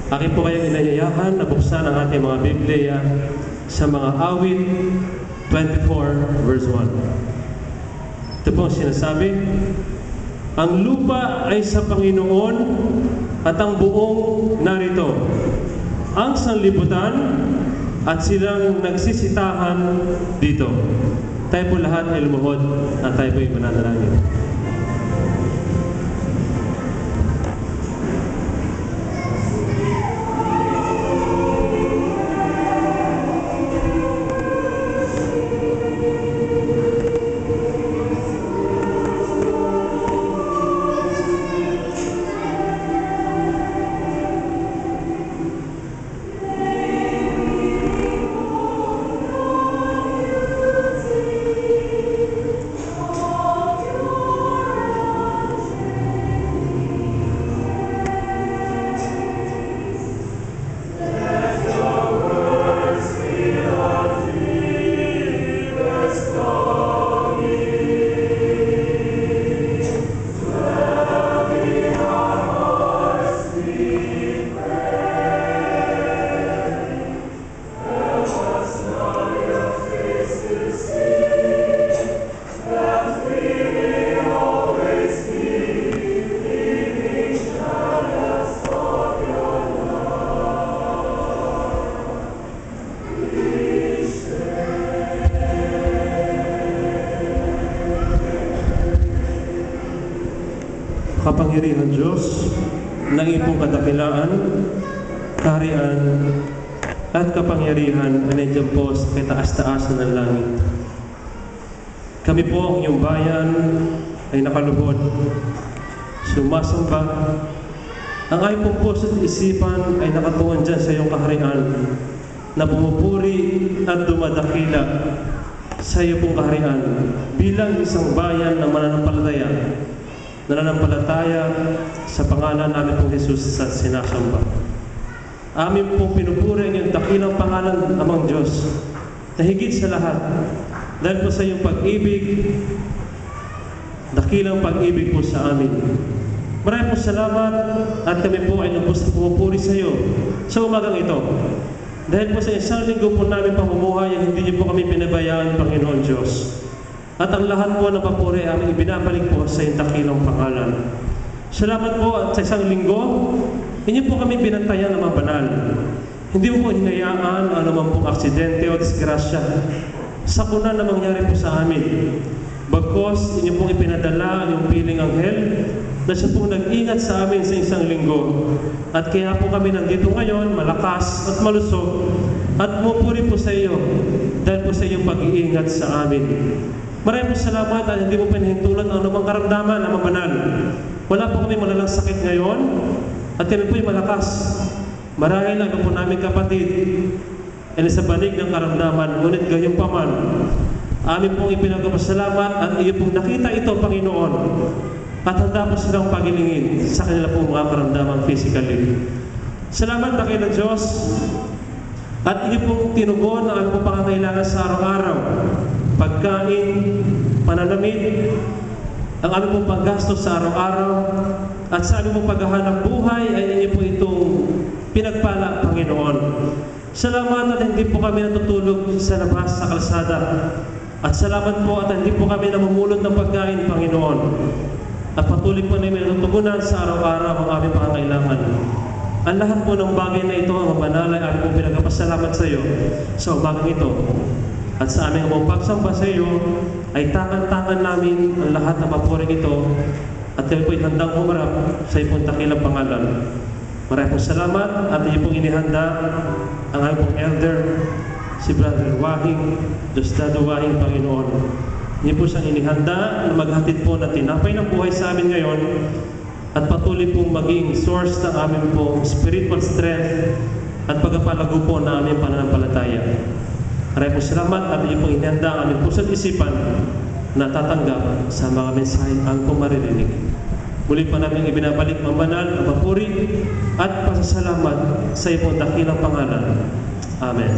Akin po kayong inayayahan na buksan ang ating mga Biblia sa mga awit 24 verse 1. Ito po ang sinasabi, ang lupa ay sa Panginoon at ang buong narito, ang sanlibutan at silang nagsisitahan dito. Tayo po lahat ay lumuhod at tayo po ay mananalangin. Kapangyarihan Diyos, ng iyong kadakilaan, kaharian, at kapangyarihan na nandiyan po sa kataas-taas ng langit. Kami po ang iyong bayan ay nakaluhod, sumasamba. Ang aming pong puso at isipan ay nakatuon dyan sa iyong kaharian na pumupuri at dumadakila sa iyong pong kaharian bilang isang bayan na mananampalataya sa pangalan namin pong Jesus sa sinasamba. Amin pong pinupuri ang iyong dakilang pangalan, Amang Diyos, na higit sa lahat, dahil po sa iyong pag-ibig, dakilang pag-ibig po sa amin. Maraming po salamat at kami po ay lubos na pumupuri sa iyo sa umagang ito. Dahil po sa isang linggo po namin pamumuhay, hindi niyo po kami pinabayaan, Panginoon Diyos. At ang lahat po ng papuri ay aming ibinabalik po sa iyong dakilang pangalan. Salamat po at sa isang linggo, inyo po kami binantayan ng mga banal. Hindi mo po hinayaan ang naman pong aksidente o disgrasya sa kuna na mangyari po sa amin. Bagkos, inyo pong ipinadala ang iyong piling anghel na siya pong nag-ingat sa amin sa isang linggo. At kaya po kami nandito ngayon, malakas at malusog, at pumupuri po sa iyo dahil po sa iyong pag-iingat sa amin. Maraming salamat at hindi mo pinahintulot ang anumang karamdaman na mabanal. Wala po kami malalang sakit ngayon at kami po'y malakas. Marahil ang po namin kapatid ay sa banig ng karamdaman, ngunit gayong paman, amin pong ipinagpapasalamat at iyo pong nakita ito, Panginoon, at handa po silang pagilingin sa kanila pong mga karamdaman physically. Salamat na kayo ng Diyos at iyo pong tinugon ang aming pangangailangan sa araw-araw. Pagkain, pananamit, ang aming pong paggastos sa araw-araw, at sa aming pong paghahanap buhay ay inyo po itong pinagpala, Panginoon. Salamat at hindi po kami natutulog sa labas sa kalsada. At salamat po at hindi po kami namumulot ng pagkain, Panginoon. At patuloy po namin natutugunan sa araw-araw ang aming pangangailangan. Ang lahat po ng bagay na ito, ang mabanal ay aming pong pinagpapasalamat sa iyo sa umagang ito. At sa aming among pagsamba sa iyo, ay tangan-tangan namin ang lahat ng mapuring ito at kami po'y handang humarap sa iyong dakilang pangalan. Maraming salamat at iyo pong inihanda ang aming pong elder, si Brother Wahing, Diosdado Wahing, Panginoon. Iyo po siyang inihanda na maghatid po na tinapay ng buhay sa amin ngayon at patuloy pong maging source ng aming pong spiritual strength at pagpapalago po na aming pananampalataya. Maraming salamat at iyo pong inihanda ang aming puso't isipan na tatanggap sa mga mensahe ang pong maririnig. Muli pa namin ibinabalik ang banal, ang papuri at pasasalamat sa iyong dakilang pangalan. Amen.